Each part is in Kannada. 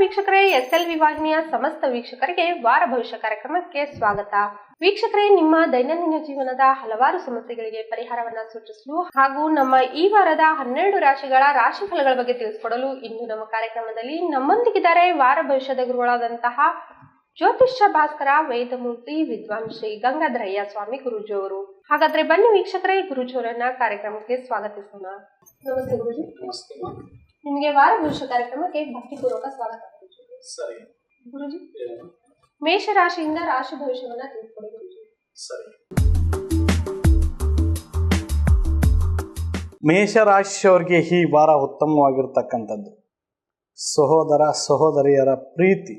ವೀಕ್ಷಕರೇ, SLV ವಾಹಿನಿಯ ಸಮಸ್ತ ವೀಕ್ಷಕರಿಗೆ ವಾರ ಭವಿಷ್ಯ ಕಾರ್ಯಕ್ರಮಕ್ಕೆ ಸ್ವಾಗತ. ವೀಕ್ಷಕರೇ, ನಿಮ್ಮ ದೈನಂದಿನ ಜೀವನದ ಹಲವಾರು ಸಮಸ್ಯೆಗಳಿಗೆ ಪರಿಹಾರವನ್ನ ಸೂಚಿಸಲು ಹಾಗೂ ನಮ್ಮ ಈ ವಾರದ 12 ರಾಶಿಗಳ ರಾಶಿಫಲಗಳ ಬಗ್ಗೆ ತಿಳಿಸಿಕೊಡಲು ಇಂದು ನಮ್ಮ ಕಾರ್ಯಕ್ರಮದಲ್ಲಿ ನಮ್ಮೊಂದಿಗಿದ್ದಾರೆ ವಾರ ಭವಿಷ್ಯದ ಗುರುಗಳಾದಂತಹ ಜ್ಯೋತಿಷ್ಯ ಭಾಸ್ಕರ ವೇದಮೂರ್ತಿ ವಿದ್ವಾನ್ ಶ್ರೀ ಗಂಗಾಧರಯ್ಯ ಸ್ವಾಮಿ ಗುರೂಜಿ ಅವರು. ಹಾಗಾದ್ರೆ ಬನ್ನಿ ವೀಕ್ಷಕರೇ, ಗುರೂಜಿ ಅವರನ್ನ ಕಾರ್ಯಕ್ರಮಕ್ಕೆ ಸ್ವಾಗತಿಸೋಣ. ನಮಸ್ತೆ ಗುರೂಜಿ. ನಿಮಗೆ ವಾರ ಭವಿಷ್ಯ ಕಾರ್ಯಕ್ರಮಕ್ಕೆ ಭಕ್ತಿಪೂರ್ವಕ ಸ್ವಾಗತ. ಸರಿ ಗುರುಜಿ, ಮೇಷ ರಾಶಿಯಿಂದ ರಾಶಿ ಭವಿಷ್ಯವನ್ನ ತಿಳಿಸ್ಕೊಡಿ ಗುರುಜಿ. ಸರಿ. ಮೇಷರಾಶಿಯವರಿಗೆ ಈ ವಾರ ಉತ್ತಮವಾಗಿರ್ತಕ್ಕಂಥದ್ದು. ಸಹೋದರ ಸಹೋದರಿಯರ ಪ್ರೀತಿ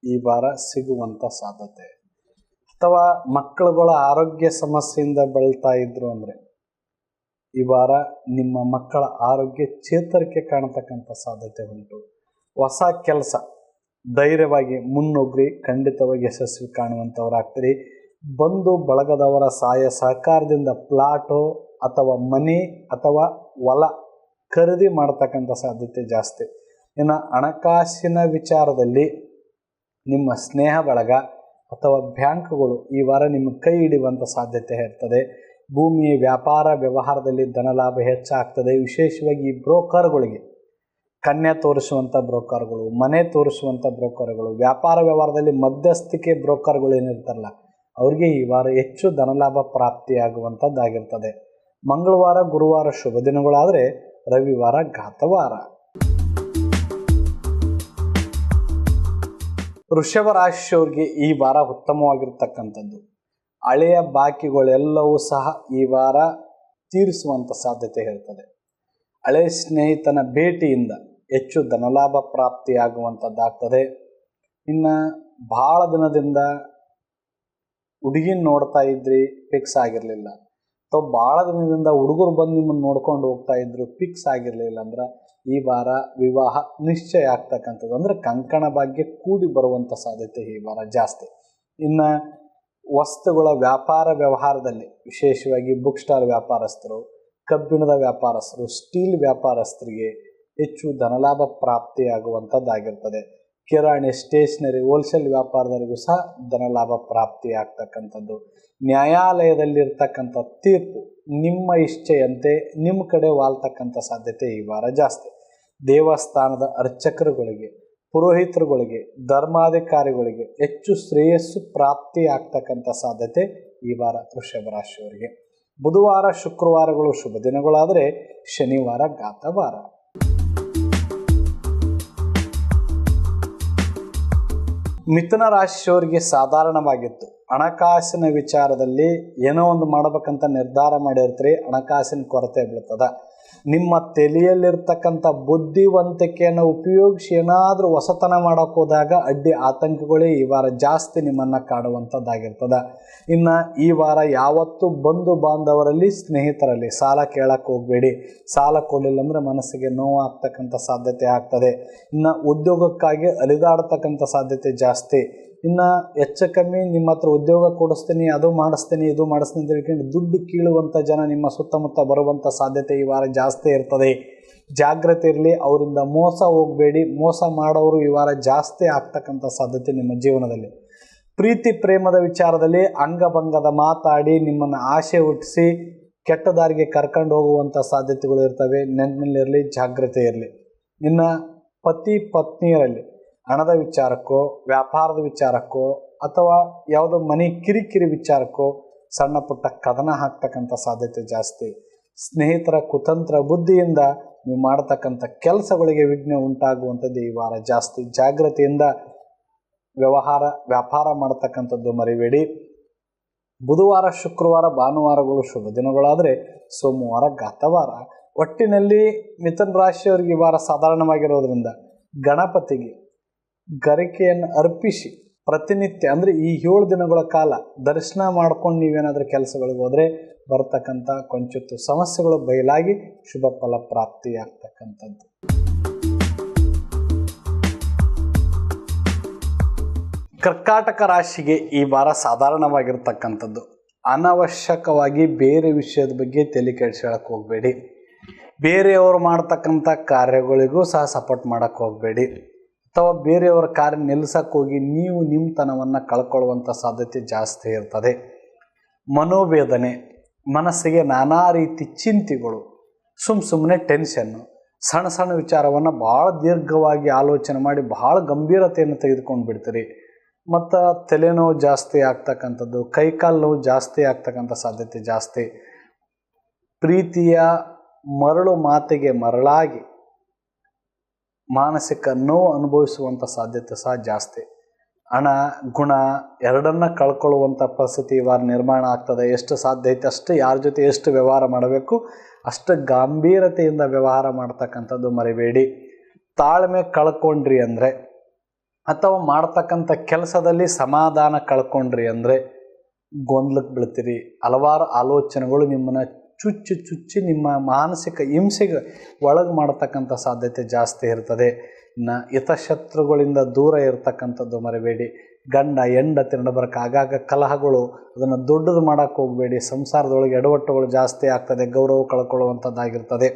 ಈ ವಾರ ಸಿಗುವಂತ ಸಾಧ್ಯತೆ, ಅಥವಾ ಮಕ್ಕಳುಗಳ ಆರೋಗ್ಯ ಸಮಸ್ಯೆಯಿಂದ ಬಳಲ್ತಾ ಇದ್ರು ಅಂದ್ರೆ ಈ ವಾರ ನಿಮ್ಮ ಮಕ್ಕಳ ಆರೋಗ್ಯ ಚೇತರಿಕೆ ಕಾಣತಕ್ಕಂಥ ಸಾಧ್ಯತೆ ಉಂಟು. ಹೊಸ ಕೆಲಸ ಧೈರ್ಯವಾಗಿ ಮುನ್ನುಗ್ರಿ ಖಂಡಿತವಾಗಿ ಯಶಸ್ವಿ ಕಾಣುವಂಥವರಾಗ್ತೀರಿ. ಬಂಧು ಬಳಗದವರ ಸಹಾಯ ಸಹಕಾರದಿಂದ ಪ್ಲಾಟೋ ಅಥವಾ ಮನೆ ಅಥವಾ ಹೊಲ ಖರೀದಿ ಮಾಡ್ತಕ್ಕಂಥ ಸಾಧ್ಯತೆ ಜಾಸ್ತಿ. ಇನ್ನು ಹಣಕಾಸಿನ ವಿಚಾರದಲ್ಲಿ ನಿಮ್ಮ ಸ್ನೇಹ ಬಳಗ ಅಥವಾ ಬ್ಯಾಂಕ್ಗಳು ಈ ವಾರ ನಿಮ್ಮ ಕೈ ಹಿಡಿಯುವಂಥ ಸಾಧ್ಯತೆ ಇರ್ತದೆ. ಭೂಮಿ ವ್ಯಾಪಾರ ವ್ಯವಹಾರದಲ್ಲಿ ಧನಲಾಭ ಹೆಚ್ಚಾಗ್ತದೆ. ವಿಶೇಷವಾಗಿ ಈ ಬ್ರೋಕರ್ಗಳಿಗೆ, ಕನ್ಯಾ ತೋರಿಸುವಂಥ ಬ್ರೋಕರ್ಗಳು, ಮನೆ ತೋರಿಸುವಂಥ ಬ್ರೋಕರ್ಗಳು, ವ್ಯಾಪಾರ ವ್ಯವಹಾರದಲ್ಲಿ ಮಧ್ಯಸ್ಥಿಕೆ ಬ್ರೋಕರ್ಗಳು ಏನಿರ್ತಾರಲ್ಲ ಅವ್ರಿಗೆ ಈ ವಾರ ಹೆಚ್ಚು ಧನಲಾಭ ಪ್ರಾಪ್ತಿಯಾಗುವಂಥದ್ದಾಗಿರ್ತದೆ. ಮಂಗಳವಾರ ಗುರುವಾರ ಶುಭ ದಿನಗಳಾದರೆ ರವಿವಾರ ಘಾತವಾರ. ವೃಷಭ ರಾಶಿಯವರಿಗೆ ಈ ವಾರ ಉತ್ತಮವಾಗಿರ್ತಕ್ಕಂಥದ್ದು. ಹಳೆಯ ಬಾಕಿಗಳೆಲ್ಲವೂ ಸಹ ಈ ವಾರ ತೀರಿಸುವಂಥ ಸಾಧ್ಯತೆ ಇರ್ತದೆ. ಹಳೆಯ ಸ್ನೇಹಿತನ ಭೇಟಿಯಿಂದ ಹೆಚ್ಚು ಧನಲಾಭ ಪ್ರಾಪ್ತಿಯಾಗುವಂಥದ್ದಾಗ್ತದೆ. ಇನ್ನು ಭಾಳ ದಿನದಿಂದ ಹುಡುಗಿನ ನೋಡ್ತಾ ಇದ್ರಿ, ಫಿಕ್ಸ್ ಆಗಿರಲಿಲ್ಲ, ಅಥವಾ ಭಾಳ ದಿನದಿಂದ ಹುಡುಗರು ಬಂದು ನಿಮ್ಮನ್ನು ನೋಡ್ಕೊಂಡು ಹೋಗ್ತಾ ಇದ್ರು, ಫಿಕ್ಸ್ ಆಗಿರಲಿಲ್ಲ ಅಂದ್ರೆ ಈ ವಾರ ವಿವಾಹ ನಿಶ್ಚಯ ಆಗ್ತಕ್ಕಂಥದ್ದು, ಅಂದರೆ ಕಂಕಣ ಭಾಗ್ಯ ಕೂಡಿ ಬರುವಂಥ ಸಾಧ್ಯತೆ ಈ ವಾರ ಜಾಸ್ತಿ. ಇನ್ನು ವಸ್ತುಗಳ ವ್ಯಾಪಾರ ವ್ಯವಹಾರದಲ್ಲಿ ವಿಶೇಷವಾಗಿ ಬುಕ್ ಸ್ಟಾಲ್ ವ್ಯಾಪಾರಸ್ಥರು, ಕಬ್ಬಿಣದ ವ್ಯಾಪಾರಸ್ಥರು, ಸ್ಟೀಲ್ ವ್ಯಾಪಾರಸ್ಥರಿಗೆ ಹೆಚ್ಚು ಧನಲಾಭ ಪ್ರಾಪ್ತಿಯಾಗುವಂಥದ್ದಾಗಿರ್ತದೆ. ಕಿರಾಣಿ, ಸ್ಟೇಷನರಿ, ಹೋಲ್ಸೇಲ್ ವ್ಯಾಪಾರದವರಿಗೂ ಸಹ ಧನಲಾಭ ಪ್ರಾಪ್ತಿಯಾಗ್ತಕ್ಕಂಥದ್ದು. ನ್ಯಾಯಾಲಯದಲ್ಲಿರ್ತಕ್ಕಂಥ ತೀರ್ಪು ನಿಮ್ಮ ಇಚ್ಛೆಯಂತೆ ನಿಮ್ಮ ಕಡೆ ವಾಲ್ತಕ್ಕಂಥ ಸಾಧ್ಯತೆ ಈ ವಾರ ಜಾಸ್ತಿ. ದೇವಸ್ಥಾನದ ಅರ್ಚಕರುಗಳಿಗೆ, ಪುರೋಹಿತರುಗಳಿಗೆ, ಧರ್ಮಾಧಿಕಾರಿಗಳಿಗೆ ಹೆಚ್ಚು ಶ್ರೇಯಸ್ಸು ಪ್ರಾಪ್ತಿ ಆಗ್ತಕ್ಕಂಥ ಸಾಧ್ಯತೆ ಈ ವಾರ ವೃಷಭ ರಾಶಿಯವರಿಗೆ. ಬುಧವಾರ ಶುಕ್ರವಾರಗಳು ಶುಭ ದಿನಗಳಾದರೆ ಶನಿವಾರ ಘಾತವಾರ. ಮಿಥುನ ರಾಶಿಯವರಿಗೆ ಸಾಧಾರಣವಾಗಿತ್ತು. ಹಣಕಾಸಿನ ವಿಚಾರದಲ್ಲಿ ಏನೋ ಒಂದು ಮಾಡಬೇಕಂತ ನಿರ್ಧಾರ ಮಾಡಿರ್ತೀರಿ, ಹಣಕಾಸಿನ ಕೊರತೆ ಬೀಳ್ತದ. ನಿಮ್ಮ ತಲೆಯಲ್ಲಿರ್ತಕ್ಕಂಥ ಬುದ್ಧಿವಂತಿಕೆಯನ್ನು ಉಪಯೋಗಿಸಿ ಏನಾದರೂ ಹೊಸತನ ಮಾಡೋಕೆ ಹೋದಾಗ ಅಡ್ಡಿ ಆತಂಕಗಳೇ ಈ ವಾರ ಜಾಸ್ತಿ ನಿಮ್ಮನ್ನು ಕಾಡುವಂಥದ್ದಾಗಿರ್ತದೆ. ಇನ್ನು ಈ ವಾರ ಯಾವತ್ತೂ ಬಂಧು ಬಾಂಧವರಲ್ಲಿ, ಸ್ನೇಹಿತರಲ್ಲಿ ಸಾಲ ಕೇಳಕ್ಕೆ ಹೋಗಬೇಡಿ. ಸಾಲ ಕೊಡಲಿಲ್ಲ ಅಂದರೆ ಮನಸ್ಸಿಗೆ ನೋವು ಆಗ್ತಕ್ಕಂಥ ಸಾಧ್ಯತೆ ಆಗ್ತದೆ. ಇನ್ನು ಉದ್ಯೋಗಕ್ಕಾಗಿ ಅಲಿದಾಡ್ತಕ್ಕಂಥ ಸಾಧ್ಯತೆ ಜಾಸ್ತಿ. ಇನ್ನು ಹೆಚ್ಚು ಕಮ್ಮಿ ನಿಮ್ಮ ಹತ್ರ ಉದ್ಯೋಗ ಕೊಡಿಸ್ತೀನಿ, ಅದು ಮಾಡಿಸ್ತೀನಿ, ಇದು ಮಾಡಿಸ್ತೀನಿ ಅಂತ ಹೇಳ್ಕೊಂಡು ದುಡ್ಡು ಕೀಳುವಂಥ ಜನ ನಿಮ್ಮ ಸುತ್ತಮುತ್ತ ಬರುವಂಥ ಸಾಧ್ಯತೆ ಈ ವಾರ ಜಾಸ್ತಿ ಇರ್ತದೆ. ಜಾಗ್ರತೆ ಇರಲಿ, ಅವರಿಂದ ಮೋಸ ಹೋಗಬೇಡಿ. ಮೋಸ ಮಾಡೋರು ಈ ವಾರ ಜಾಸ್ತಿ ಆಗ್ತಕ್ಕಂಥ ಸಾಧ್ಯತೆ ನಿಮ್ಮ ಜೀವನದಲ್ಲಿ. ಪ್ರೀತಿ ಪ್ರೇಮದ ವಿಚಾರದಲ್ಲಿ ಅಂಗಭಂಗದ ಮಾತಾಡಿ ನಿಮ್ಮನ್ನು ಆಸೆ ಹುಟ್ಟಿಸಿ ಕೆಟ್ಟ ದಾರಿಗೆ ಕರ್ಕೊಂಡು ಹೋಗುವಂಥ ಸಾಧ್ಯತೆಗಳು ಇರ್ತವೆ. ನೆನಪಿನಲ್ಲಿರಲಿ, ಜಾಗ್ರತೆ ಇರಲಿ. ಇನ್ನು ಪತಿ ಪತ್ನಿಯರಲ್ಲಿ ಹಣದ ವಿಚಾರಕ್ಕೋ, ವ್ಯಾಪಾರದ ವಿಚಾರಕ್ಕೋ, ಅಥವಾ ಯಾವುದೋ ಮನೆ ಕಿರಿಕಿರಿ ವಿಚಾರಕ್ಕೋ ಸಣ್ಣ ಪುಟ್ಟ ಕದನ ಹಾಕ್ತಕ್ಕಂಥ ಸಾಧ್ಯತೆ ಜಾಸ್ತಿ. ಸ್ನೇಹಿತರ ಕುತಂತ್ರ ಬುದ್ಧಿಯಿಂದ ನೀವು ಮಾಡ್ತಕ್ಕಂಥ ಕೆಲಸಗಳಿಗೆ ವಿಘ್ನ ಉಂಟಾಗುವಂಥದ್ದು ಈ ವಾರ ಜಾಸ್ತಿ. ಜಾಗ್ರತೆಯಿಂದ ವ್ಯಾಪಾರ ಮಾಡ್ತಕ್ಕಂಥದ್ದು ಮರಿಬೇಡಿ. ಬುಧವಾರ ಶುಕ್ರವಾರ ಭಾನುವಾರಗಳು ಶುಭ ದಿನಗಳಾದರೆ ಸೋಮವಾರ ಘಾತವಾರ. ಒಟ್ಟಿನಲ್ಲಿ ಮಿಥುನ ರಾಶಿಯವರಿಗೆ ಈ ವಾರ ಸಾಧಾರಣವಾಗಿರೋದ್ರಿಂದ ಗಣಪತಿಗೆ ಗರಿಕೆಯನ್ನು ಅರ್ಪಿಸಿ ಪ್ರತಿನಿತ್ಯ, ಅಂದರೆ ಈ 7 ದಿನಗಳ ಕಾಲ ದರ್ಶನ ಮಾಡ್ಕೊಂಡು ನೀವೇನಾದರೂ ಕೆಲಸಗಳಿಗೆ ಹೋದರೆ ಬರ್ತಕ್ಕಂಥ ಕೊಂಚತ್ತು ಸಮಸ್ಯೆಗಳು ಬಯಲಾಗಿ ಶುಭ ಫಲ ಪ್ರಾಪ್ತಿಯಾಗ್ತಕ್ಕಂಥದ್ದು. ಕರ್ಕಾಟಕ ರಾಶಿಗೆ ಈ ವಾರ ಸಾಧಾರಣವಾಗಿರ್ತಕ್ಕಂಥದ್ದು. ಅನವಶ್ಯಕವಾಗಿ ಬೇರೆ ವಿಷಯದ ಬಗ್ಗೆ ತಲೆ ಕೆಡಿಸ್ಕೊಳ್ಳೋಕೆ ಹೋಗಬೇಡಿ. ಬೇರೆಯವರು ಮಾಡ್ತಕ್ಕಂಥ ಕಾರ್ಯಗಳಿಗೂ ಸಹ ಸಪೋರ್ಟ್ ಮಾಡೋಕ್ಕೆ ಹೋಗಬೇಡಿ. ಅಥವಾ ಬೇರೆಯವರ ಕಾರ್ಯ ನಿಲ್ಲಿಸಕ್ಕೆ ಹೋಗಿ ನೀವು ನಿಮ್ಮತನವನ್ನು ಕಳ್ಕೊಳ್ಳುವಂಥ ಸಾಧ್ಯತೆ ಜಾಸ್ತಿ ಇರ್ತದೆ. ಮನೋವೇದನೆ, ಮನಸ್ಸಿಗೆ ನಾನಾ ರೀತಿ ಚಿಂತೆಗಳು, ಸುಮ್ಮನೆ ಟೆನ್ಷನ್ನು, ಸಣ್ಣ ಸಣ್ಣ ವಿಚಾರವನ್ನು ಭಾಳ ದೀರ್ಘವಾಗಿ ಆಲೋಚನೆ ಮಾಡಿ ಭಾಳ ಗಂಭೀರತೆಯನ್ನು ತೆಗೆದುಕೊಂಡು ಬಿಡ್ತೀರಿ. ಮತ್ತು ತಲೆನೋವು ಜಾಸ್ತಿ ಆಗ್ತಕ್ಕಂಥದ್ದು, ಕೈಕಾಲು ನೋವು ಜಾಸ್ತಿ ಆಗ್ತಕ್ಕಂಥ ಸಾಧ್ಯತೆ ಜಾಸ್ತಿ. ಪ್ರೀತಿಯ ಮರಳು ಮಾತಿಗೆ ಮರಳಾಗಿ ಮಾನಸಿಕ ನೋವು ಅನುಭವಿಸುವಂಥ ಸಾಧ್ಯತೆ ಸಹ ಜಾಸ್ತಿ. ಹಣ ಗುಣ ಎರಡನ್ನ ಕಳ್ಕೊಳ್ಳುವಂಥ ಪರಿಸ್ಥಿತಿ ಇವಾಗ ನಿರ್ಮಾಣ ಆಗ್ತದೆ. ಎಷ್ಟು ಸಾಧ್ಯ ಐತೆ ಅಷ್ಟು ಯಾರ ಜೊತೆ ಎಷ್ಟು ವ್ಯವಹಾರ ಮಾಡಬೇಕು ಅಷ್ಟು ಗಂಭೀರತೆಯಿಂದ ವ್ಯವಹಾರ ಮಾಡ್ತಕ್ಕಂಥದ್ದು ಮರಿಬೇಡಿ. ತಾಳ್ಮೆ ಕಳ್ಕೊಂಡ್ರಿ ಅಂದರೆ ಅಥವಾ ಮಾಡ್ತಕ್ಕಂಥ ಕೆಲಸದಲ್ಲಿ ಸಮಾಧಾನ ಕಳ್ಕೊಂಡ್ರಿ ಅಂದರೆ ಗೊಂದಲಕ್ಕೆ ಬೀಳ್ತೀರಿ. ಹಲವಾರು ಆಲೋಚನೆಗಳು ನಿಮ್ಮನ್ನು ಚುಚ್ಚಿ ನಿಮ್ಮ ಮಾನಸಿಕ ಹಿಂಸೆಗೆ ಒಳಗೆ ಮಾಡ್ತಕ್ಕಂಥ ಸಾಧ್ಯತೆ ಜಾಸ್ತಿ ಇರ್ತದೆ. ಇನ್ನು ಹಿತಶತ್ರುಗಳಿಂದ ದೂರ ಇರ್ತಕ್ಕಂಥದ್ದು ಮರಿಬೇಡಿ. ಗಂಡ ಹೆಂಡತಿ ನಡಬರಕ್ಕೆ ಆಗಾಗ ಕಲಹಗಳು, ಅದನ್ನು ದೊಡ್ಡದು ಮಾಡೋಕ್ಕೆ ಹೋಗಬೇಡಿ. ಸಂಸಾರದೊಳಗೆ ಎಡವಟ್ಟುಗಳು ಜಾಸ್ತಿ ಆಗ್ತದೆ, ಗೌರವ ಕಳ್ಕೊಳ್ಳುವಂಥದ್ದಾಗಿರ್ತದೆ.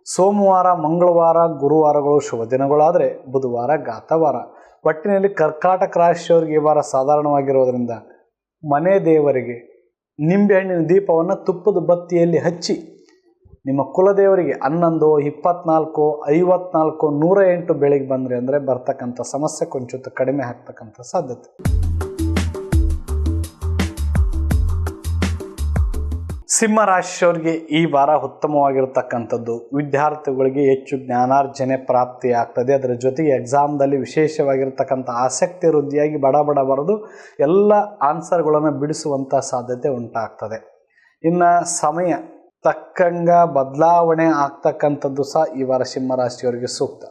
ಸೋಮವಾರ, ಮಂಗಳವಾರ, ಗುರುವಾರಗಳು ಶುಭ ದಿನಗಳಾದರೆ ಬುಧವಾರ ಘಾತವಾರ. ಒಟ್ಟಿನಲ್ಲಿ ಕರ್ಕಾಟಕ ರಾಶಿಯವರಿಗೆ ಈ ವಾರ ಸಾಧಾರಣವಾಗಿರೋದ್ರಿಂದ ಮನೆ ದೇವರಿಗೆ ನಿಂಬೆಹಣ್ಣಿನ ದೀಪವನ್ನು ತುಪ್ಪದ ಬತ್ತಿಯಲ್ಲಿ ಹಚ್ಚಿ ನಿಮ್ಮ ಕುಲದೇವರಿಗೆ 11, 24, 54, 108 ಬೆಳಿಗ್ಗೆ ಬಂದರೆ ಅಂದರೆ ಬರ್ತಕ್ಕಂಥ ಸಮಸ್ಯೆ ಕೊಂಚ ಕಡಿಮೆ ಆಗ್ತಕ್ಕಂಥ ಸಾಧ್ಯತೆ. ಸಿಂಹರಾಶಿಯವರಿಗೆ ಈ ವಾರ ಉತ್ತಮವಾಗಿರ್ತಕ್ಕಂಥದ್ದು. ವಿದ್ಯಾರ್ಥಿಗಳಿಗೆ ಹೆಚ್ಚು ಜ್ಞಾನಾರ್ಜನೆ ಪ್ರಾಪ್ತಿ ಆಗ್ತದೆ. ಅದರ ಜೊತೆಗೆ ಎಕ್ಸಾಮ್ದಲ್ಲಿ ವಿಶೇಷವಾಗಿರ್ತಕ್ಕಂಥ ಆಸಕ್ತಿ ವೃದ್ಧಿಯಾಗಿ ಬಡ ಬರೆದು ಎಲ್ಲ ಆನ್ಸರ್ಗಳನ್ನು ಬಿಡಿಸುವಂಥ ಸಾಧ್ಯತೆ ಉಂಟಾಗ್ತದೆ. ಇನ್ನು ಸಮಯ ತಕ್ಕಂಗ ಬದಲಾವಣೆ ಆಗ್ತಕ್ಕಂಥದ್ದು ಸಹ ಈ ವಾರ ಸಿಂಹರಾಶಿಯವರಿಗೆ ಸೂಕ್ತ.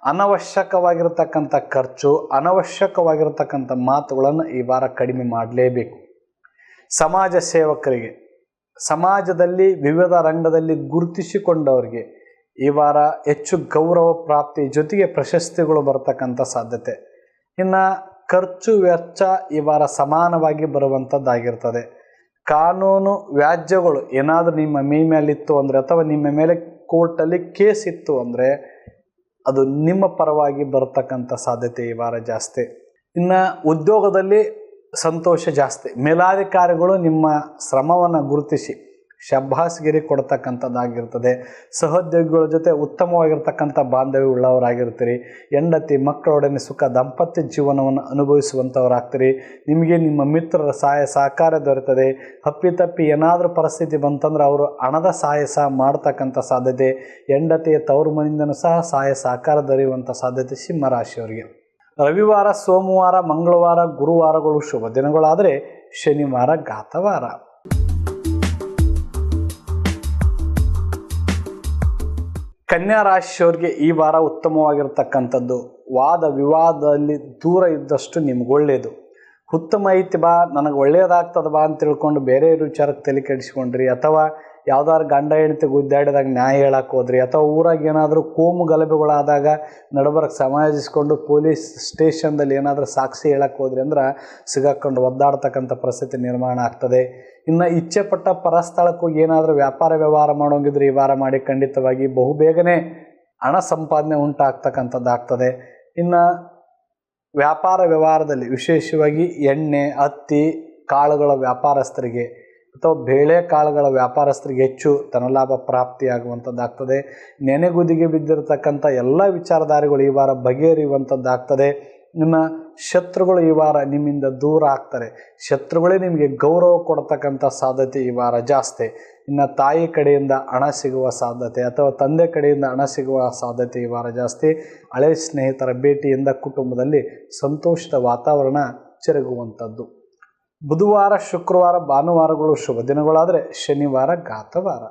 ಅನವಶ್ಯಕವಾಗಿರ್ತಕ್ಕಂಥ ಖರ್ಚು, ಅನವಶ್ಯಕವಾಗಿರ್ತಕ್ಕಂಥ ಮಾತುಗಳನ್ನು ಈ ವಾರ ಕಡಿಮೆ ಮಾಡಲೇಬೇಕು. ಸಮಾಜ ಸೇವಕರಿಗೆ, ಸಮಾಜದಲ್ಲಿ ವಿವಿಧ ರಂಗದಲ್ಲಿ ಗುರುತಿಸಿಕೊಂಡವರಿಗೆ ಈ ವಾರ ಹೆಚ್ಚು ಗೌರವ ಪ್ರಾಪ್ತಿ ಜೊತೆಗೆ ಪ್ರಶಸ್ತಿಗಳು ಬರ್ತಕ್ಕಂಥ ಸಾಧ್ಯತೆ. ಇನ್ನು ಖರ್ಚು ವೆಚ್ಚ ಈ ವಾರ ಸಮಾನವಾಗಿ ಬರುವಂಥದ್ದಾಗಿರ್ತದೆ. ಕಾನೂನು ವ್ಯಾಜ್ಯಗಳು ಏನಾದರೂ ನಿಮ್ಮ ಮೈ ಮೇಲಿತ್ತು ಅಂದರೆ ಅಥವಾ ನಿಮ್ಮ ಮೇಲೆ ಕೋರ್ಟಲ್ಲಿ ಕೇಸ್ ಇತ್ತು ಅಂದರೆ ಅದು ನಿಮ್ಮ ಪರವಾಗಿ ಬರ್ತಕ್ಕಂಥ ಸಾಧ್ಯತೆ ಈ ವಾರ ಜಾಸ್ತಿ. ಇನ್ನು ಉದ್ಯೋಗದಲ್ಲಿ ಸಂತೋಷ ಜಾಸ್ತಿ. ಮೇಲಾಧಿಕಾರಿಗಳು ನಿಮ್ಮ ಶ್ರಮವನ್ನು ಗುರುತಿಸಿ ಶಬ್ಬಾಸ್ಗಿರಿ ಕೊಡ್ತಕ್ಕಂಥದ್ದಾಗಿರ್ತದೆ. ಸಹೋದ್ಯೋಗಿಗಳ ಜೊತೆ ಉತ್ತಮವಾಗಿರ್ತಕ್ಕಂಥ ಬಾಂಧವ್ಯ ಉಳ್ಳವರಾಗಿರ್ತೀರಿ. ಹೆಂಡತಿ ಮಕ್ಕಳೊಡನೆ ಸುಖ ದಾಂಪತ್ಯ ಜೀವನವನ್ನು ಅನುಭವಿಸುವಂಥವರಾಗ್ತೀರಿ. ನಿಮಗೆ ನಿಮ್ಮ ಮಿತ್ರರ ಸಹಾಯ ಸಹಕಾರ ದೊರೆತದೆ. ಅಪ್ಪಿತಪ್ಪಿ ಏನಾದರೂ ಪರಿಸ್ಥಿತಿ ಬಂತಂದ್ರೆ ಅವರು ಹಣದ ಸಹಾಯ ಸಹ ಮಾಡ್ತಕ್ಕಂಥ ಸಾಧ್ಯತೆ. ಹೆಂಡತಿಯ ತವರು ಮನೆಯಿಂದನೂ ಸಹ ಸಹಾಯ ಸಹಕಾರ ದೊರೆಯುವಂಥ ಸಾಧ್ಯತೆ ಸಿಂಹರಾಶಿಯವರಿಗೆ. ರವಿವಾರ, ಸೋಮವಾರ, ಮಂಗಳವಾರ, ಗುರುವಾರಗಳು ಶುಭ ದಿನಗಳಾದರೆ ಶನಿವಾರ ಘಾತವಾರ. ಕನ್ಯಾ ರಾಶಿಯವರಿಗೆ ಈ ವಾರ ಉತ್ತಮವಾಗಿರ್ತಕ್ಕಂಥದ್ದು. ವಾದ ವಿವಾದದಲ್ಲಿ ದೂರ ಇದ್ದಷ್ಟು ನಿಮ್ಗೆ ಒಳ್ಳೆಯದು. ಉತ್ತಮ ಐತಿ ಬಾ, ನನಗೆ ಒಳ್ಳೆಯದಾಗ್ತದ ಬಾ ಅಂತ ತಿಳ್ಕೊಂಡು ಬೇರೆ ವಿಚಾರಕ್ಕೆ ತಲೆ ಕೆಡಿಸ್ಕೊಂಡ್ರಿ, ಅಥವಾ ಯಾವ್ದಾದ್ರು ಗಂಡ ಹೆಂಡತಿ ಗುದ್ದಾಡಿದಾಗ ನ್ಯಾಯ ಹೇಳಕ್ಕೆ ಹೋದ್ರಿ, ಅಥವಾ ಊರಾಗ ಏನಾದರೂ ಕೋಮು ಗಲಭೆಗಳಾದಾಗ ನಡಬರಕ್ಕೆ ಸಮಾಜಿಸ್ಕೊಂಡು ಪೊಲೀಸ್ ಸ್ಟೇಷನ್ದಲ್ಲಿ ಏನಾದರೂ ಸಾಕ್ಷಿ ಹೇಳಕ್ಕೆ ಹೋದ್ರಿ ಅಂದ್ರೆ ಸಿಗಾಕೊಂಡು ಒದ್ದಾಡ್ತಕ್ಕಂಥ ಪರಿಸ್ಥಿತಿ ನಿರ್ಮಾಣ ಆಗ್ತದೆ. ಇನ್ನು ಇಚ್ಛೆ ಪಟ್ಟ ಪರಸ್ಥಳಕ್ಕೆ ಹೋಗಿ ಏನಾದರೂ ವ್ಯಾಪಾರ ವ್ಯವಹಾರ ಮಾಡೋಂಗಿದ್ರೆ ಈ ವಾರ ಮಾಡಿ ಖಂಡಿತವಾಗಿ ಬಹುಬೇಗನೆ ಹಣ ಸಂಪಾದನೆ ಉಂಟಾಗ್ತಕ್ಕಂಥದ್ದಾಗ್ತದೆ. ಇನ್ನು ವ್ಯಾಪಾರ ವ್ಯವಹಾರದಲ್ಲಿ ವಿಶೇಷವಾಗಿ ಎಣ್ಣೆ, ಹತ್ತಿ, ಕಾಳುಗಳ ವ್ಯಾಪಾರಸ್ಥರಿಗೆ ಅಥವಾ ಬೇಳೆ ಕಾಳುಗಳ ವ್ಯಾಪಾರಸ್ಥರಿಗೆ ಹೆಚ್ಚು ಧನಲಾಭ ಪ್ರಾಪ್ತಿಯಾಗುವಂಥದ್ದಾಗ್ತದೆ. ನೆನೆಗುದಿಗೆ ಬಿದ್ದಿರತಕ್ಕಂಥ ಎಲ್ಲ ವಿಚಾರಧಾರೆಗಳು ಈ ವಾರ ಬಗೆಹರಿಯುವಂಥದ್ದಾಗ್ತದೆ. ಇನ್ನು ಶತ್ರುಗಳು ಈ ವಾರ ನಿಮ್ಮಿಂದ ದೂರ ಆಗ್ತಾರೆ. ಶತ್ರುಗಳೇ ನಿಮಗೆ ಗೌರವ ಕೊಡ್ತಕ್ಕಂಥ ಸಾಧ್ಯತೆ ಈ ವಾರ ಜಾಸ್ತಿ. ಇನ್ನು ತಾಯಿ ಕಡೆಯಿಂದ ಹಣ ಸಿಗುವ ಸಾಧ್ಯತೆ ಅಥವಾ ತಂದೆ ಕಡೆಯಿಂದ ಹಣ ಸಿಗುವ ಸಾಧ್ಯತೆ ಈ ವಾರ ಜಾಸ್ತಿ. ಹಳೆ ಸ್ನೇಹಿತರ ಭೇಟಿಯಿಂದ ಕುಟುಂಬದಲ್ಲಿ ಸಂತೋಷದ ವಾತಾವರಣ ಜರುಗುವಂಥದ್ದು. ಬುಧವಾರ, ಶುಕ್ರವಾರ, ಭಾನುವಾರಗಳು ಶುಭ ದಿನಗಳಾದರೆ ಶನಿವಾರ ಘಾತವಾರ.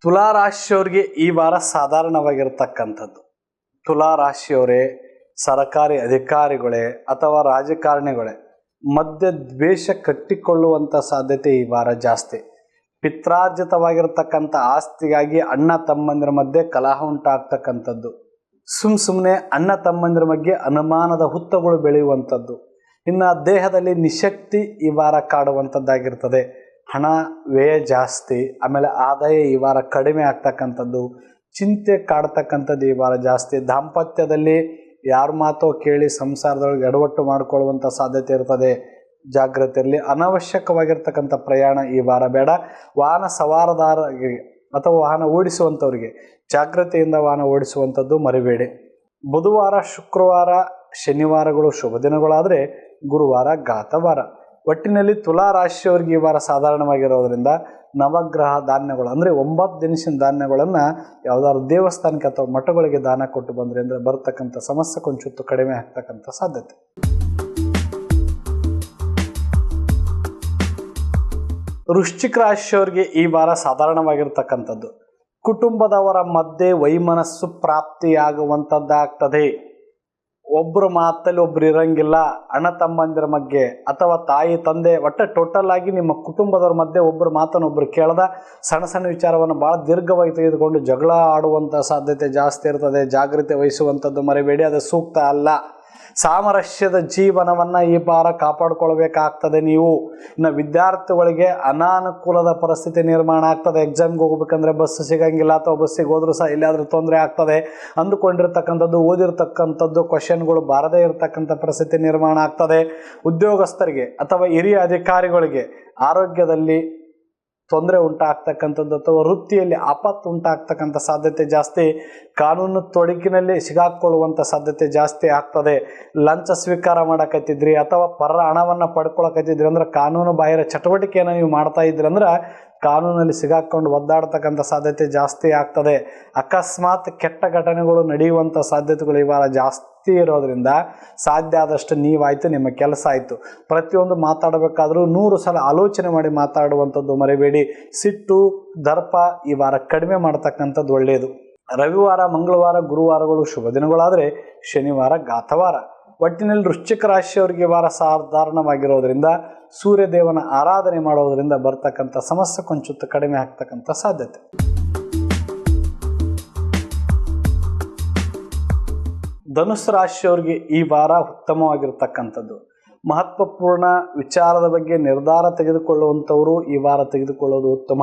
ತುಲಾರಾಶಿಯವರಿಗೆ ಈ ವಾರ ಸಾಧಾರಣವಾಗಿರ್ತಕ್ಕಂಥದ್ದು. ತುಲಾರಾಶಿಯವರೇ ಸರ್ಕಾರಿ ಅಧಿಕಾರಿಗಳೇ ಅಥವಾ ರಾಜಕಾರಣಿಗಳೇ ಮಧ್ಯ ದ್ವೇಷ ಕಟ್ಟಿಕೊಳ್ಳುವಂಥ ಸಾಧ್ಯತೆ ಈ ವಾರ ಜಾಸ್ತಿ. ಪಿತ್ರಾರ್ಜಿತವಾಗಿರ್ತಕ್ಕಂಥ ಆಸ್ತಿಗಾಗಿ ಅಣ್ಣ ತಮ್ಮಂದಿರ ಮಧ್ಯೆ ಕಲಹ ಉಂಟಾಗ್ತಕ್ಕಂಥದ್ದು. ಸುಮ್ಮನೆ ಅಣ್ಣ ತಮ್ಮಂದಿರ ಮಧ್ಯೆ ಅನುಮಾನದ ಹುತ್ತಗಳು ಬೆಳೆಯುವಂಥದ್ದು. ಇನ್ನು ದೇಹದಲ್ಲಿ ನಿಶಕ್ತಿ ಈ ವಾರ ಕಾಡುವಂಥದ್ದಾಗಿರ್ತದೆ. ಹಣ ವ್ಯಯ ಜಾಸ್ತಿ, ಆಮೇಲೆ ಆದಾಯ ಈ ವಾರ ಕಡಿಮೆ ಆಗ್ತಕ್ಕಂಥದ್ದು, ಚಿಂತೆ ಕಾಡ್ತಕ್ಕಂಥದ್ದು ಈ ವಾರ ಜಾಸ್ತಿ. ದಾಂಪತ್ಯದಲ್ಲಿ ಯಾರ ಮಾತೋ ಕೇಳಿ ಸಂಸಾರದೊಳಗೆ ಎಡವಟ್ಟು ಮಾಡಿಕೊಳ್ಳುವಂಥ ಸಾಧ್ಯತೆ ಇರ್ತದೆ, ಜಾಗ್ರತೆ ಇರಲಿ. ಅನಾವಶ್ಯಕವಾಗಿರ್ತಕ್ಕಂಥ ಪ್ರಯಾಣ ಈ ವಾರ ಬೇಡ. ವಾಹನ ಸವಾರದಾರರಿಗೆ ಅಥವಾ ವಾಹನ ಓಡಿಸುವಂಥವ್ರಿಗೆ ಜಾಗ್ರತೆಯಿಂದ ವಾಹನ ಓಡಿಸುವಂಥದ್ದು ಮರಿಬೇಡಿ. ಬುಧವಾರ, ಶುಕ್ರವಾರ, ಶನಿವಾರಗಳು ಶುಭ ದಿನಗಳಾದರೆ ಗುರುವಾರ ಘಾತವಾರ. ಒಟ್ಟಿನಲ್ಲಿ ತುಲಾ ರಾಶಿಯವರಿಗೆ ಈ ವಾರ ಸಾಧಾರಣವಾಗಿರೋದ್ರಿಂದ ನವಗ್ರಹ ಧಾನ್ಯಗಳು ಅಂದರೆ 9 ದಿನಸಿನ ಧಾನ್ಯಗಳನ್ನು ಯಾವುದಾದ್ರು ದೇವಸ್ಥಾನಕ್ಕೆ ಅಥವಾ ಮಠಗಳಿಗೆ ದಾನ ಕೊಟ್ಟು ಬಂದರೆ ಅಂದರೆ ಬರ್ತಕ್ಕಂಥ ಸಮಸ್ಯೆ ಕೊಂಚ ಕಡಿಮೆ ಆಗ್ತಕ್ಕಂಥ ಸಾಧ್ಯತೆ. ವೃಶ್ಚಿಕ ರಾಶಿಯವರಿಗೆ ಈ ವಾರ ಸಾಧಾರಣವಾಗಿರ್ತಕ್ಕಂಥದ್ದು. ಕುಟುಂಬದವರ ಮಧ್ಯೆ ವೈಮನಸ್ಸು ಪ್ರಾಪ್ತಿಯಾಗುವಂಥದ್ದಾಗ್ತದೆ. ಒಬ್ಬರು ಮಾತಲ್ಲಿ ಒಬ್ರು ಇರಂಗಿಲ್ಲ. ಅಣ್ಣ ತಮ್ಮಂದಿರ ಮಧ್ಯೆ ಅಥವಾ ತಾಯಿ ತಂದೆ ಒಟ್ಟೆ ಟೋಟಲ್ ಆಗಿ ನಿಮ್ಮ ಕುಟುಂಬದವ್ರ ಮಧ್ಯೆ ಒಬ್ಬರು ಮಾತನ್ನು ಒಬ್ರು ಕೇಳದ ಸಣ್ಣ ಸಣ್ಣ ವಿಚಾರವನ್ನು ಭಾಳ ದೀರ್ಘವಾಗಿ ತೆಗೆದುಕೊಂಡು ಜಗಳ ಆಡುವಂಥ ಸಾಧ್ಯತೆ ಜಾಸ್ತಿ ಇರ್ತದೆ. ಜಾಗೃತಿ ವಹಿಸುವಂಥದ್ದು ಮರಿಬೇಡಿ, ಅದು ಸೂಕ್ತ ಅಲ್ಲ. ಸಾಮರಸ್ಯದ ಜೀವನವನ್ನು ಈ ವಾರ ಕಾಪಾಡ್ಕೊಳ್ಬೇಕಾಗ್ತದೆ ನೀವು. ಇನ್ನು ವಿದ್ಯಾರ್ಥಿಗಳಿಗೆ ಅನಾನುಕೂಲದ ಪರಿಸ್ಥಿತಿ ನಿರ್ಮಾಣ ಆಗ್ತದೆ. ಎಕ್ಸಾಮ್ಗೆ ಹೋಗ್ಬೇಕಂದ್ರೆ ಬಸ್ ಸಿಗಂಗಿಲ್ಲ ಅಥವಾ ಬಸ್ಸಿಗೆ ಹೋದ್ರೂ ಸಹ ಎಲ್ಲಾದರೂ ತೊಂದರೆ ಆಗ್ತದೆ. ಅಂದುಕೊಂಡಿರ್ತಕ್ಕಂಥದ್ದು ಓದಿರ್ತಕ್ಕಂಥದ್ದು ಕ್ವಶನ್ಗಳು ಬಾರದೇ ಇರತಕ್ಕಂಥ ಪರಿಸ್ಥಿತಿ ನಿರ್ಮಾಣ ಆಗ್ತದೆ. ಉದ್ಯೋಗಸ್ಥರಿಗೆ ಅಥವಾ ಹಿರಿಯ ಅಧಿಕಾರಿಗಳಿಗೆ ಆರೋಗ್ಯದಲ್ಲಿ ತೊಂದರೆ ಉಂಟಾಗ್ತಕ್ಕಂಥದ್ದು ಅಥವಾ ವೃತ್ತಿಯಲ್ಲಿ ಆಪತ್ತು ಉಂಟಾಗ್ತಕ್ಕಂಥ ಸಾಧ್ಯತೆ ಜಾಸ್ತಿ. ಕಾನೂನು ತೊಡಕಿನಲ್ಲಿ ಸಿಗಾಕೊಳ್ಳುವಂಥ ಸಾಧ್ಯತೆ ಜಾಸ್ತಿ ಆಗ್ತದೆ. ಲಂಚ ಸ್ವೀಕಾರ ಮಾಡಕತ್ತಿದ್ರಿ ಅಥವಾ ಪರ ಹಣವನ್ನು ಪಡ್ಕೊಳಕತ್ತಿದ್ರಿ ಅಂದ್ರೆ ಕಾನೂನು ಬಾಹಿರ ಚಟುವಟಿಕೆಯನ್ನು ನೀವು ಮಾಡ್ತಾ ಇದ್ರಿ ಅಂದ್ರೆ ಕಾನೂನಲ್ಲಿ ಸಿಗಾಕೊಂಡು ಒದ್ದಾಡ್ತಕ್ಕಂಥ ಸಾಧ್ಯತೆ ಜಾಸ್ತಿ ಆಗ್ತದೆ. ಅಕಸ್ಮಾತ್ ಕೆಟ್ಟ ಘಟನೆಗಳು ನಡೆಯುವಂಥ ಸಾಧ್ಯತೆಗಳು ಇವಾಗ ಜಾಸ್ತಿ ಇರೋದ್ರಿಂದ ಸಾಧ್ಯ ಆದಷ್ಟು ನೀವಾಯಿತು, ನಿಮ್ಮ ಕೆಲಸ ಆಯಿತು. ಪ್ರತಿಯೊಂದು ಮಾತಾಡಬೇಕಾದ್ರೂ 100 ಸಲ ಆಲೋಚನೆ ಮಾಡಿ ಮಾತಾಡುವಂಥದ್ದು ಮರಿಬೇಡಿ. ಸಿಟ್ಟು ದರ್ಪ ಈ ವಾರ ಕಡಿಮೆ ಮಾಡ್ತಕ್ಕಂಥದ್ದು ಒಳ್ಳೆಯದು. ರವಿವಾರ, ಮಂಗಳವಾರ, ಗುರುವಾರಗಳು ಶುಭ ದಿನಗಳಾದರೆ ಶನಿವಾರ ಘಾತವಾರ. ಒಟ್ಟಿನಲ್ಲಿ ವೃಶ್ಚಿಕ ರಾಶಿಯವರಿಗೆ ವಾರ ಸಾಧಾರಣವಾಗಿರೋದ್ರಿಂದ ಸೂರ್ಯದೇವನ ಆರಾಧನೆ ಮಾಡೋದ್ರಿಂದ ಬರ್ತಕ್ಕಂಥ ಸಮಸ್ಯೆ ಕೊಂಚ ಕಡಿಮೆ ಆಗ್ತಕ್ಕಂಥ ಸಾಧ್ಯತೆ. ಧನುಸ್ಸು ರಾಶಿಯವರಿಗೆ ಈ ವಾರ ಉತ್ತಮವಾಗಿರ್ತಕ್ಕಂಥದ್ದು. ಮಹತ್ವಪೂರ್ಣ ವಿಚಾರದ ಬಗ್ಗೆ ನಿರ್ಧಾರ ತೆಗೆದುಕೊಳ್ಳುವಂಥವರು ಈ ವಾರ ತೆಗೆದುಕೊಳ್ಳೋದು ಉತ್ತಮ.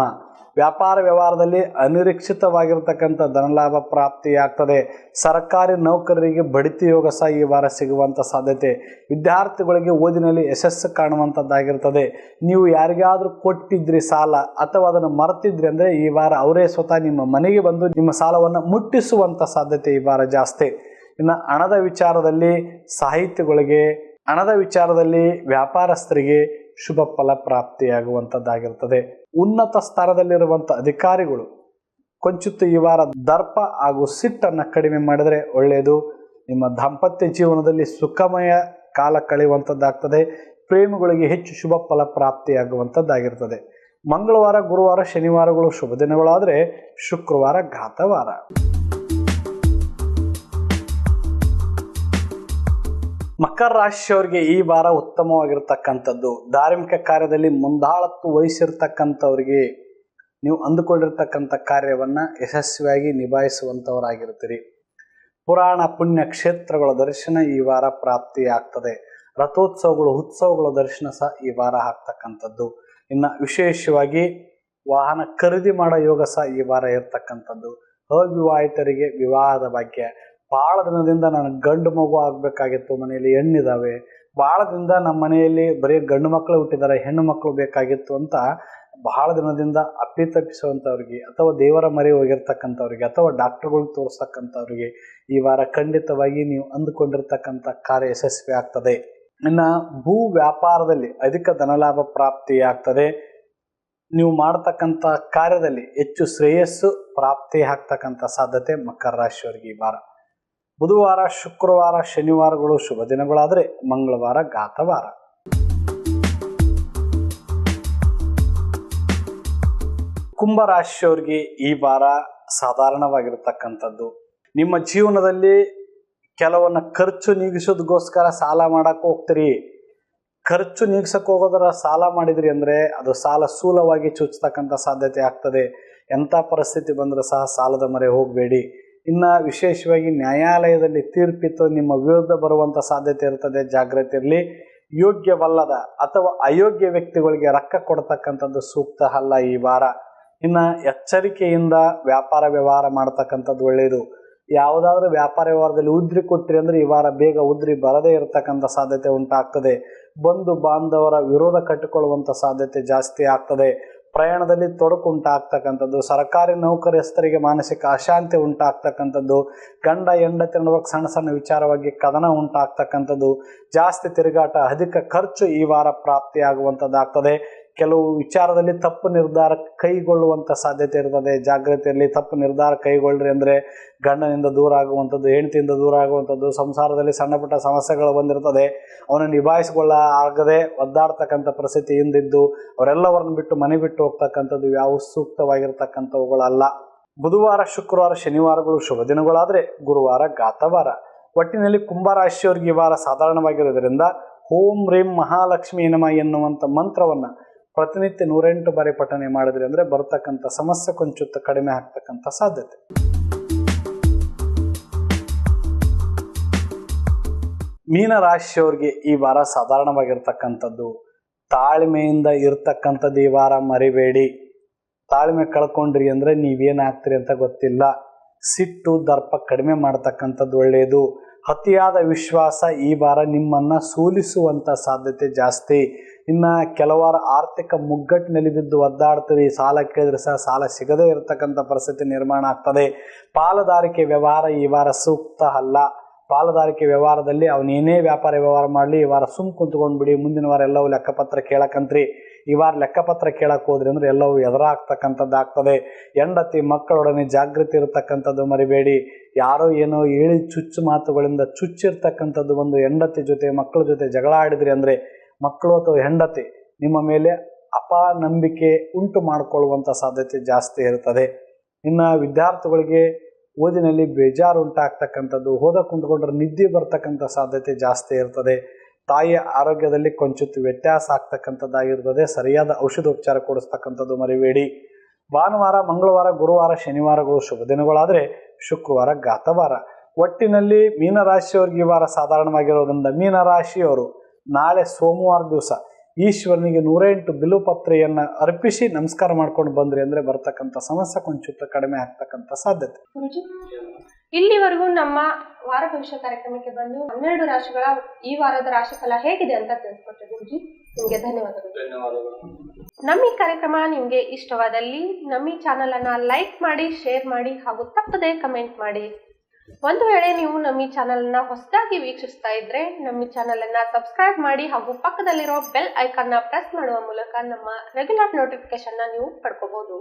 ವ್ಯಾಪಾರ ವ್ಯವಹಾರದಲ್ಲಿ ಅನಿರೀಕ್ಷಿತವಾಗಿರ್ತಕ್ಕಂಥ ಧನಲಾಭ ಪ್ರಾಪ್ತಿಯಾಗ್ತದೆ. ಸರ್ಕಾರಿ ನೌಕರರಿಗೆ ಬಡ್ತಿ ಯೋಗ ಸಹ ಈ ವಾರ ಸಿಗುವಂಥ ಸಾಧ್ಯತೆ. ವಿದ್ಯಾರ್ಥಿಗಳಿಗೆ ಓದಿನಲ್ಲಿ ಯಶಸ್ಸು ಕಾಣುವಂಥದ್ದಾಗಿರ್ತದೆ. ನೀವು ಯಾರಿಗಾದರೂ ಕೊಟ್ಟಿದ್ರಿ ಸಾಲ ಅಥವಾ ಅದನ್ನು ಮರೆತಿದ್ರಿ ಅಂದರೆ ಈ ವಾರ ಅವರೇ ಸ್ವತಃ ನಿಮ್ಮ ಮನೆಗೆ ಬಂದು ನಿಮ್ಮ ಸಾಲವನ್ನು ಮುಟ್ಟಿಸುವಂಥ ಸಾಧ್ಯತೆ ಈ ವಾರ ಜಾಸ್ತಿ. ಇನ್ನು ಹಣದ ವಿಚಾರದಲ್ಲಿ ಸಾಹಿತಿಗಳಿಗೆ, ಹಣದ ವಿಚಾರದಲ್ಲಿ ವ್ಯಾಪಾರಸ್ಥರಿಗೆ ಶುಭ ಫಲ ಪ್ರಾಪ್ತಿಯಾಗುವಂಥದ್ದಾಗಿರ್ತದೆ. ಉನ್ನತ ಸ್ಥಾನದಲ್ಲಿರುವಂಥ ಅಧಿಕಾರಿಗಳು ಕೊಂಚ ಈ ವಾರ ದರ್ಪ ಹಾಗೂ ಸಿಟ್ಟನ್ನು ಕಡಿಮೆ ಮಾಡಿದರೆ ಒಳ್ಳೆಯದು. ನಿಮ್ಮ ದಾಂಪತ್ಯ ಜೀವನದಲ್ಲಿ ಸುಖಮಯ ಕಾಲ ಕಳೆಯುವಂಥದ್ದಾಗ್ತದೆ. ಪ್ರೇಮಿಗಳಿಗೆ ಹೆಚ್ಚು ಶುಭ ಫಲ ಪ್ರಾಪ್ತಿಯಾಗುವಂಥದ್ದಾಗಿರ್ತದೆ. ಮಂಗಳವಾರ, ಗುರುವಾರ, ಶನಿವಾರಗಳು ಶುಭ ದಿನಗಳಾದರೆ ಶುಕ್ರವಾರ ಘಾತವಾರ. ಮಕರ ರಾಶಿಯವರಿಗೆ ಈ ವಾರ ಉತ್ತಮವಾಗಿರ್ತಕ್ಕಂಥದ್ದು. ಧಾರ್ಮಿಕ ಕಾರ್ಯದಲ್ಲಿ ಮುಂದಾಳತ್ವ ವಹಿಸಿರ್ತಕ್ಕಂಥವ್ರಿಗೆ ನೀವು ಅಂದುಕೊಂಡಿರ್ತಕ್ಕಂಥ ಕಾರ್ಯವನ್ನು ಯಶಸ್ವಿಯಾಗಿ ನಿಭಾಯಿಸುವಂಥವರಾಗಿರ್ತೀರಿ. ಪುರಾಣ ಪುಣ್ಯ ಕ್ಷೇತ್ರಗಳ ದರ್ಶನ ಈ ವಾರ ಪ್ರಾಪ್ತಿಯಾಗ್ತದೆ. ರಥೋತ್ಸವಗಳು, ಉತ್ಸವಗಳ ದರ್ಶನ ಸಹ ಈ ವಾರ ಆಗ್ತಕ್ಕಂಥದ್ದು. ಇನ್ನು ವಿಶೇಷವಾಗಿ ವಾಹನ ಖರೀದಿ ಮಾಡೋ ಯೋಗ ಸಹ ಈ ವಾರ ಇರ್ತಕ್ಕಂಥದ್ದು. ಅವಿವಾಹಿತರಿಗೆ ವಿವಾಹದ ಭಾಗ್ಯ. ಭಾಳ ದಿನದಿಂದ ನನಗೆ ಗಂಡು ಮಗು ಆಗಬೇಕಾಗಿತ್ತು, ಮನೆಯಲ್ಲಿ ಹೆಣ್ಣಿದ್ದಾವೆ, ಭಾಳ ದಿನದಿಂದ ನಮ್ಮ ಮನೆಯಲ್ಲಿ ಬರೀ ಗಂಡು ಮಕ್ಕಳು ಹುಟ್ಟಿದ್ದಾರೆ, ಹೆಣ್ಣು ಮಕ್ಕಳು ಬೇಕಾಗಿತ್ತು ಅಂತ ಬಹಳ ದಿನದಿಂದ ಅಪ್ಪಿತಪ್ಪಿಸುವಂಥವ್ರಿಗೆ ಅಥವಾ ದೇವರ ಮರೆ ಹೋಗಿರ್ತಕ್ಕಂಥವ್ರಿಗೆ ಅಥವಾ ಡಾಕ್ಟರ್ಗಳಿಗೆ ತೋರಿಸ್ತಕ್ಕಂಥವ್ರಿಗೆ ಈ ವಾರ ಖಂಡಿತವಾಗಿ ನೀವು ಅಂದುಕೊಂಡಿರ್ತಕ್ಕಂಥ ಕಾರ್ಯ ಯಶಸ್ವಿ ಆಗ್ತದೆ. ಇನ್ನು ಭೂ ವ್ಯಾಪಾರದಲ್ಲಿ ಅಧಿಕ ಧನಲಾಭ ಪ್ರಾಪ್ತಿಯಾಗ್ತದೆ. ನೀವು ಮಾಡ್ತಕ್ಕಂಥ ಕಾರ್ಯದಲ್ಲಿ ಹೆಚ್ಚು ಶ್ರೇಯಸ್ಸು ಪ್ರಾಪ್ತಿ ಆಗ್ತಕ್ಕಂಥ ಸಾಧ್ಯತೆ ಮಕರ ರಾಶಿಯವರಿಗೆ ಈ ವಾರ. ಬುಧವಾರ, ಶುಕ್ರವಾರ, ಶನಿವಾರಗಳು ಶುಭ ದಿನಗಳಾದರೆ ಮಂಗಳವಾರ ಘಾತವಾರ. ಕುಂಭರಾಶಿಯವರಿಗೆ ಈ ವಾರ ಸಾಧಾರಣವಾಗಿರ್ತಕ್ಕಂಥದ್ದು. ನಿಮ್ಮ ಜೀವನದಲ್ಲಿ ಕೆಲವನ್ನ ಖರ್ಚು ನೀಗಿಸೋದಕ್ಕೋಸ್ಕರ ಸಾಲ ಮಾಡಕ್ಕೆ ಹೋಗ್ತೀರಿ. ಖರ್ಚು ನೀಗ್ಸಕ್ಕೆ ಹೋಗೋದರ ಸಾಲ ಮಾಡಿದ್ರಿ ಅಂದರೆ ಅದು ಸಾಲ ಸ್ಥೂಲವಾಗಿ ಚುಚ್ಚತಕ್ಕಂಥ ಸಾಧ್ಯತೆ ಆಗ್ತದೆ. ಎಂಥ ಪರಿಸ್ಥಿತಿ ಬಂದರೂ ಸಹ ಸಾಲದ ಮೊರೆ ಹೋಗಬೇಡಿ. ಇನ್ನು ವಿಶೇಷವಾಗಿ ನ್ಯಾಯಾಲಯದಲ್ಲಿ ತೀರ್ಪಿತ್ತು ನಿಮ್ಮ ವಿರುದ್ಧ ಬರುವಂಥ ಸಾಧ್ಯತೆ ಇರ್ತದೆ, ಜಾಗ್ರತೆ ಇರಲಿ. ಯೋಗ್ಯವಲ್ಲದ ಅಥವಾ ಅಯೋಗ್ಯ ವ್ಯಕ್ತಿಗಳಿಗೆ ರೊಕ್ಕ ಕೊಡ್ತಕ್ಕಂಥದ್ದು ಸೂಕ್ತ ಅಲ್ಲ ಈ ವಾರ. ಇನ್ನು ಎಚ್ಚರಿಕೆಯಿಂದ ವ್ಯಾಪಾರ ವ್ಯವಹಾರ ಮಾಡ್ತಕ್ಕಂಥದ್ದು ಒಳ್ಳೆಯದು. ಯಾವುದಾದ್ರೂ ವ್ಯಾಪಾರ ವ್ಯವಹಾರದಲ್ಲಿ ಉದ್ರಿ ಕೊಟ್ಟಿರಿ ಅಂದರೆ ಈ ವಾರ ಬೇಗ ಉದ್ರಿ ಬರದೇ ಇರತಕ್ಕಂಥ ಸಾಧ್ಯತೆ ಉಂಟಾಗ್ತದೆ. ಬಂಧು ಬಾಂಧವರ ವಿರೋಧ ಕಟ್ಟಿಕೊಳ್ಳುವಂಥ ಸಾಧ್ಯತೆ ಜಾಸ್ತಿ ಆಗ್ತದೆ. ಪ್ರಯಾಣದಲ್ಲಿ ತೊಡಕು ಉಂಟಾಗ್ತಕ್ಕಂಥದ್ದು, ಸರ್ಕಾರಿ ನೌಕರಸ್ಥರಿಗೆ ಮಾನಸಿಕ ಅಶಾಂತಿ ಉಂಟಾಗ್ತಕ್ಕಂಥದ್ದು, ಗಂಡ ಹೆಂಡತಿ ನಡುವೆ ಸಣ್ಣ ಸಣ್ಣ ವಿಚಾರವಾಗಿ ಕದನ ಉಂಟಾಗ್ತಕ್ಕಂಥದ್ದು, ಜಾಸ್ತಿ ತಿರುಗಾಟ, ಅಧಿಕ ಖರ್ಚು ಈ ವಾರ ಪ್ರಾಪ್ತಿಯಾಗುವಂಥದ್ದಾಗ್ತದೆ. ಕೆಲವು ವಿಚಾರದಲ್ಲಿ ತಪ್ಪು ನಿರ್ಧಾರ ಕೈಗೊಳ್ಳುವಂಥ ಸಾಧ್ಯತೆ ಇರ್ತದೆ. ಜಾಗೃತಿಯಲ್ಲಿ ತಪ್ಪು ನಿರ್ಧಾರ ಕೈಗೊಳ್ಳ್ರಿ ಅಂದರೆ ಗಂಡನಿಂದ ದೂರ ಆಗುವಂಥದ್ದು, ಹೆಂಡತಿಯಿಂದ ದೂರ ಆಗುವಂಥದ್ದು, ಸಂಸಾರದಲ್ಲಿ ಸಣ್ಣ ಪುಟ್ಟ ಸಮಸ್ಯೆಗಳು ಬಂದಿರ್ತದೆ. ಅವನನ್ನು ನಿಭಾಯಿಸಿಕೊಳ್ಳಾಗದೆ ಒದ್ದಾಡ್ತಕ್ಕಂಥ ಪರಿಸ್ಥಿತಿ ಹಿಂದಿದ್ದು ಅವರೆಲ್ಲವರನ್ನು ಬಿಟ್ಟು ಮನೆ ಬಿಟ್ಟು ಹೋಗ್ತಕ್ಕಂಥದ್ದು ಯಾವ ಸೂಕ್ತವಾಗಿರ್ತಕ್ಕಂಥವುಗಳಲ್ಲ. ಬುಧವಾರ, ಶುಕ್ರವಾರ, ಶನಿವಾರಗಳು ಶುಭ ದಿನಗಳಾದರೆ ಗುರುವಾರ ಘಾತವಾರ. ಒಟ್ಟಿನಲ್ಲಿ ಕುಂಭರಾಶಿಯವರಿಗೆ ಈ ವಾರ ಸಾಧಾರಣವಾಗಿರೋದ್ರಿಂದ ಓಂ ರೀಂ ಮಹಾಲಕ್ಷ್ಮೀ ನಮಃ ಎನ್ನುವಂಥ ಮಂತ್ರವನ್ನು ಪ್ರತಿನಿತ್ಯ 108 ಬಾರಿ ಪಠನೆ ಮಾಡಿದ್ರಿ ಅಂದರೆ ಬರ್ತಕ್ಕಂಥ ಸಮಸ್ಯೆ ಕೊಂಚ ಕಡಿಮೆ ಆಗ್ತಕ್ಕಂಥ ಸಾಧ್ಯತೆ. ಮೀನರಾಶಿಯವರಿಗೆ ಈ ವಾರ ಸಾಧಾರಣವಾಗಿರ್ತಕ್ಕಂಥದ್ದು. ತಾಳ್ಮೆಯಿಂದ ಇರ್ತಕ್ಕಂಥದ್ದು ಈ ವಾರ ಮರಿಬೇಡಿ. ತಾಳ್ಮೆ ಕಳ್ಕೊಂಡ್ರಿ ಅಂದರೆ ನೀವೇನಾಗ್ತೀರಿ ಅಂತ ಗೊತ್ತಿಲ್ಲ. ಸಿಟ್ಟು ದರ್ಪ ಕಡಿಮೆ ಮಾಡ್ತಕ್ಕಂಥದ್ದು ಒಳ್ಳೆಯದು. ಅತಿಯಾದ ವಿಶ್ವಾಸ ಈ ವಾರ ನಿಮ್ಮನ್ನು ಸೋಲಿಸುವಂಥ ಸಾಧ್ಯತೆ ಜಾಸ್ತಿ. ಇನ್ನು ಕೆಲವಾರು ಆರ್ಥಿಕ ಮುಗ್ಗಟ್ಟಿನಲ್ಲಿ ಬಿದ್ದು ಒದ್ದಾಡ್ತೀರಿ. ಸಾಲ ಕೇಳಿದ್ರೆ ಸಹ ಸಾಲ ಸಿಗದೇ ಇರತಕ್ಕಂಥ ಪರಿಸ್ಥಿತಿ ನಿರ್ಮಾಣ ಆಗ್ತದೆ. ಪಾಲುದಾರಿಕೆ ವ್ಯವಹಾರ ಈ ವಾರ ಸೂಕ್ತ ಅಲ್ಲ. ಪಾಲುದಾರಿಕೆ ವ್ಯವಹಾರದಲ್ಲಿ ಅವನೇನೇ ವ್ಯಾಪಾರ ವ್ಯವಹಾರ ಮಾಡಲಿ ಈ ವಾರ ಕುಂತ್ಕೊಂಡು ಬಿಡಿ. ಮುಂದಿನ ವಾರ ಎಲ್ಲವೂ ಲೆಕ್ಕಪತ್ರ ಕೇಳಕ್ಕಂತ್ರಿ. ಈ ವಾರ ಲೆಕ್ಕಪತ್ರ ಕೇಳಕ್ಕೆ ಹೋದ್ರಿ ಅಂದರೆ ಎಲ್ಲವೂ ಎದುರಾಗ್ತಕ್ಕಂಥದ್ದು ಆಗ್ತದೆ. ಹೆಂಡತಿ ಮಕ್ಕಳೊಡನೆ ಜಾಗೃತಿ ಇರತಕ್ಕಂಥದ್ದು ಮರಿಬೇಡಿ. ಯಾರೋ ಏನೋ ಹೇಳಿ ಚುಚ್ಚು ಮಾತುಗಳಿಂದ ಚುಚ್ಚಿರ್ತಕ್ಕಂಥದ್ದು ಒಂದು ಹೆಂಡತಿ ಜೊತೆ ಮಕ್ಕಳ ಜೊತೆ ಜಗಳ ಆಡಿದ್ರಿ ಅಂದರೆ ಮಕ್ಕಳು ಅಥವಾ ಹೆಂಡತಿ ನಿಮ್ಮ ಮೇಲೆ ಅಪನಂಬಿಕೆ ಉಂಟು ಮಾಡಿಕೊಳ್ಳುವಂಥ ಸಾಧ್ಯತೆ ಜಾಸ್ತಿ ಇರ್ತದೆ. ಇನ್ನು ವಿದ್ಯಾರ್ಥಿಗಳಿಗೆ ಓದಿನಲ್ಲಿ ಬೇಜಾರು ಉಂಟಾಗ್ತಕ್ಕಂಥದ್ದು, ಕುಂತ್ಕೊಂಡ್ರೆ ನಿದ್ದೆ ಬರ್ತಕ್ಕಂಥ ಸಾಧ್ಯತೆ ಜಾಸ್ತಿ ಇರ್ತದೆ. ತಾಯಿಯ ಆರೋಗ್ಯದಲ್ಲಿ ಕೊಂಚ ವ್ಯತ್ಯಾಸ ಆಗ್ತಕ್ಕಂಥದ್ದಾಗಿರ್ತದೆ. ಸರಿಯಾದ ಔಷಧೋಪಚಾರ ಕೊಡಿಸ್ತಕ್ಕಂಥದ್ದು ಮರಿಬೇಡಿ. ಭಾನುವಾರ, ಮಂಗಳವಾರ, ಗುರುವಾರ, ಶನಿವಾರಗಳು ಶುಭ ದಿನಗಳಾದರೆ ಶುಕ್ರವಾರ ಘಾತವಾರ. ಒಟ್ಟಿನಲ್ಲಿ ಮೀನರಾಶಿಯವರಿಗೆ ಈ ವಾರ ಸಾಧಾರಣವಾಗಿರೋದ್ರಿಂದ ಮೀನರಾಶಿಯವರು ನಾಳೆ ಸೋಮವಾರ ದಿವಸ ಈಶ್ವರನಿಗೆ 108 ಬಿಲ್ವಪತ್ರೆಯನ್ನು ಅರ್ಪಿಸಿ ನಮಸ್ಕಾರ ಮಾಡ್ಕೊಂಡು ಬಂದ್ರಿ ಅಂದರೆ ಬರ್ತಕ್ಕಂಥ ಸಮಸ್ಯೆ ಕೊಂಚ ಕಡಿಮೆ ಆಗ್ತಕ್ಕಂಥ ಸಾಧ್ಯತೆ. ಇಲ್ಲಿವರೆಗೂ ನಮ್ಮ ವಾರ ಭವಿಷ್ಯ ಕಾರ್ಯಕ್ರಮಕ್ಕೆ ಬಂದು 12 ರಾಶಿಗಳ ಈ ವಾರದ ರಾಶಿಫಲ ಹೇಗಿದೆ ಅಂತ ತಿಳಿಸ್ಕೊಟ್ಟೆ ಗುರುಜಿ. ನಿಮಗೆ ಧನ್ಯವಾದಗಳು. ನಮ್ಮ ಈ ಕಾರ್ಯಕ್ರಮ ನಿಮಗೆ ಇಷ್ಟವಾದಲ್ಲಿ ನಮ್ಮ ಈ ಚಾನಲ್ ಅನ್ನ ಲೈಕ್ ಮಾಡಿ, ಶೇರ್ ಮಾಡಿ ಹಾಗೂ ತಪ್ಪದೆ ಕಮೆಂಟ್ ಮಾಡಿ. ಒಂದು ವೇಳೆ ನೀವು ನಮ್ಮ ಈ ಚಾನಲ್ ಅನ್ನ ಹೊಸದಾಗಿ ವೀಕ್ಷಿಸ್ತಾ ಇದ್ರೆ ನಮ್ಮ ಈ ಚಾನಲ್ ಅನ್ನ ಸಬ್ಸ್ಕ್ರೈಬ್ ಮಾಡಿ ಹಾಗೂ ಪಕ್ಕದಲ್ಲಿರೋ ಬೆಲ್ ಐಕಾನ್ ನ ಪ್ರೆಸ್ ಮಾಡುವ ಮೂಲಕ ನಮ್ಮ ರೆಗ್ಯುಲರ್ ನೋಟಿಫಿಕೇಶನ್ ನೀವು ಪಡ್ಕೋಬಹುದು.